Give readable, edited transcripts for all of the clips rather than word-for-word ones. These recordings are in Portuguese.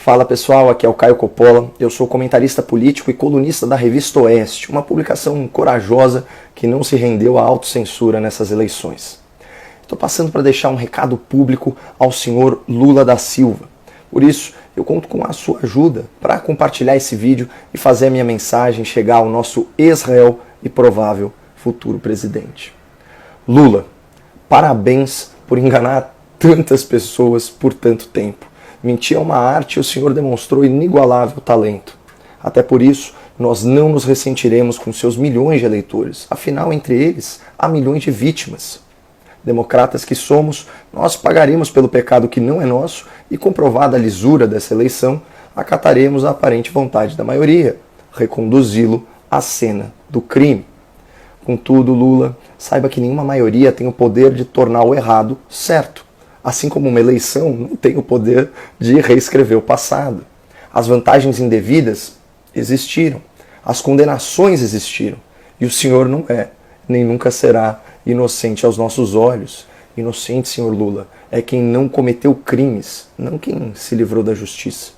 Fala pessoal, aqui é o Caio Coppola, eu sou comentarista político e colunista da Revista Oeste, uma publicação corajosa que não se rendeu à autocensura nessas eleições. Estou passando para deixar um recado público ao senhor Lula da Silva. Por isso, eu conto com a sua ajuda para compartilhar esse vídeo e fazer a minha mensagem chegar ao nosso ex-réu e provável futuro presidente. Lula, parabéns por enganar tantas pessoas por tanto tempo. Mentir é uma arte e o senhor demonstrou inigualável talento. Até por isso, nós não nos ressentiremos com seus milhões de eleitores. Afinal, entre eles, há milhões de vítimas. Democratas que somos, nós pagaremos pelo pecado que não é nosso e, comprovada a lisura dessa eleição, acataremos a aparente vontade da maioria, reconduzi-lo à cena do crime. Contudo, Lula, saiba que nenhuma maioria tem o poder de tornar o errado certo. Assim como uma eleição não tem o poder de reescrever o passado. As vantagens indevidas existiram, as condenações existiram, e o senhor não é, nem nunca será, inocente aos nossos olhos. Inocente, senhor Lula, é quem não cometeu crimes, não quem se livrou da justiça.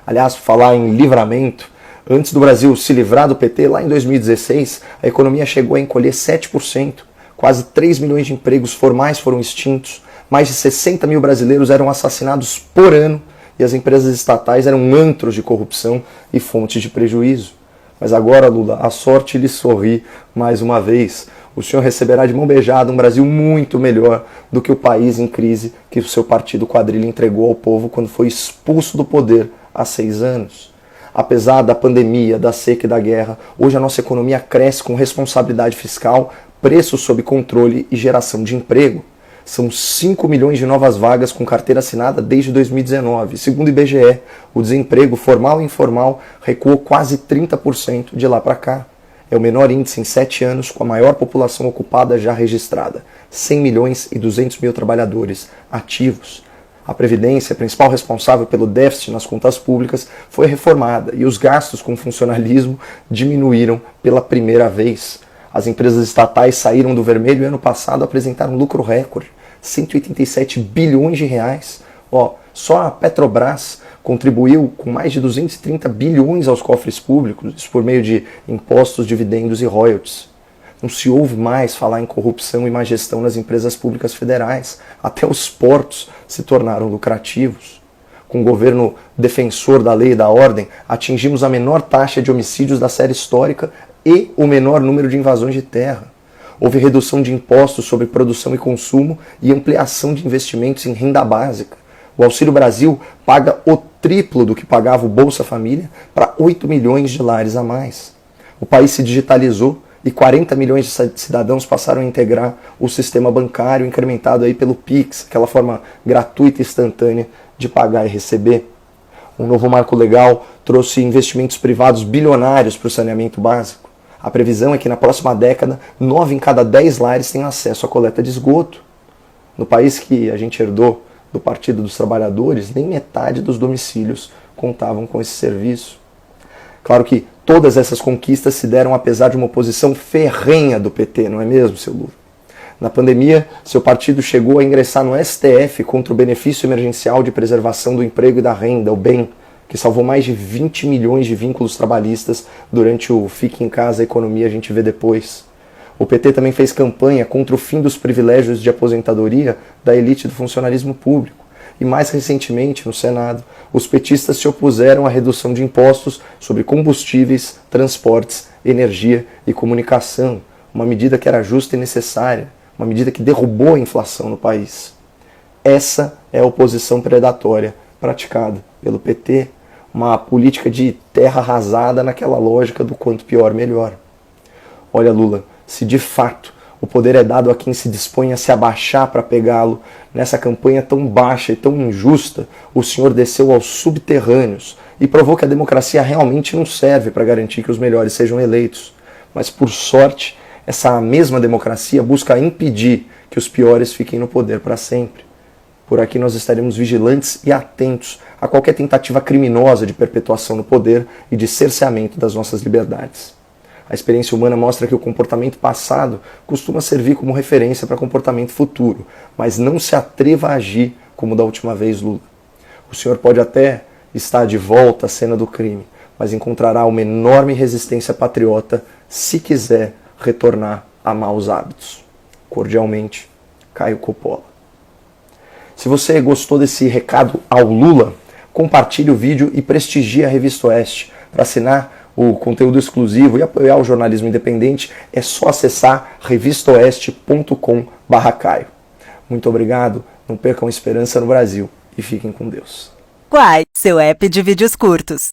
Aliás, falar em livramento, antes do Brasil se livrar do PT, lá em 2016, a economia chegou a encolher 7%, quase 3 milhões de empregos formais foram extintos, mais de 60 mil brasileiros eram assassinados por ano e as empresas estatais eram antros de corrupção e fontes de prejuízo. Mas agora, Lula, a sorte lhe sorri mais uma vez. O senhor receberá de mão beijada um Brasil muito melhor do que o país em crise que o seu partido quadrilha entregou ao povo quando foi expulso do poder há 6 anos. Apesar da pandemia, da seca e da guerra, hoje a nossa economia cresce com responsabilidade fiscal, preços sob controle e geração de emprego. São 5 milhões de novas vagas com carteira assinada desde 2019. Segundo o IBGE, o desemprego formal e informal recuou quase 30% de lá para cá. É o menor índice em 7 anos, com a maior população ocupada já registrada. 100 milhões e 200 mil trabalhadores ativos. A Previdência, principal responsável pelo déficit nas contas públicas, foi reformada e os gastos com funcionalismo diminuíram pela primeira vez. As empresas estatais saíram do vermelho e ano passado apresentaram lucro recorde, 187 bilhões de reais. Só a Petrobras contribuiu com mais de 230 bilhões aos cofres públicos, isso por meio de impostos, dividendos e royalties. Não se ouve mais falar em corrupção e má gestão nas empresas públicas federais. Até os portos se tornaram lucrativos. Com o governo defensor da lei e da ordem, atingimos a menor taxa de homicídios da série histórica e o menor número de invasões de terra. Houve redução de impostos sobre produção e consumo e ampliação de investimentos em renda básica. O Auxílio Brasil paga o triplo do que pagava o Bolsa Família para 8 milhões de lares a mais. O país se digitalizou e 40 milhões de cidadãos passaram a integrar o sistema bancário incrementado aí pelo Pix, aquela forma gratuita e instantânea de pagar e receber. Um novo marco legal trouxe investimentos privados bilionários para o saneamento básico. A previsão é que na próxima década, 9 em cada 10 lares tenham acesso à coleta de esgoto. No país que a gente herdou do Partido dos Trabalhadores, nem metade dos domicílios contavam com esse serviço. Claro que todas essas conquistas se deram apesar de uma oposição ferrenha do PT, não é mesmo, seu Lula? Na pandemia, seu partido chegou a ingressar no STF contra o benefício emergencial de preservação do emprego e da renda, o BEM, que salvou mais de 20 milhões de vínculos trabalhistas durante o Fique em Casa, a economia a gente vê depois. O PT também fez campanha contra o fim dos privilégios de aposentadoria da elite do funcionalismo público. E mais recentemente, no Senado, os petistas se opuseram à redução de impostos sobre combustíveis, transportes, energia e comunicação, uma medida que era justa e necessária, uma medida que derrubou a inflação no país. Essa é a oposição predatória praticada pelo PT, uma política de terra arrasada naquela lógica do quanto pior, melhor. Olha, Lula, se de fato o poder é dado a quem se dispõe a se abaixar para pegá-lo, nessa campanha tão baixa e tão injusta, o senhor desceu aos subterrâneos e provou que a democracia realmente não serve para garantir que os melhores sejam eleitos. Mas, por sorte, essa mesma democracia busca impedir que os piores fiquem no poder para sempre. Por aqui nós estaremos vigilantes e atentos a qualquer tentativa criminosa de perpetuação no poder e de cerceamento das nossas liberdades. A experiência humana mostra que o comportamento passado costuma servir como referência para comportamento futuro, mas não se atreva a agir como da última vez, Lula. O senhor pode até está de volta à cena do crime, mas encontrará uma enorme resistência patriota se quiser retornar a maus hábitos. Cordialmente, Caio Coppola. Se você gostou desse recado ao Lula, compartilhe o vídeo e prestigie a Revista Oeste. Para assinar o conteúdo exclusivo e apoiar o jornalismo independente, é só acessar revistaoeste.com/Caio. Muito obrigado, não percam esperança no Brasil e fiquem com Deus. Quai, seu app de vídeos curtos.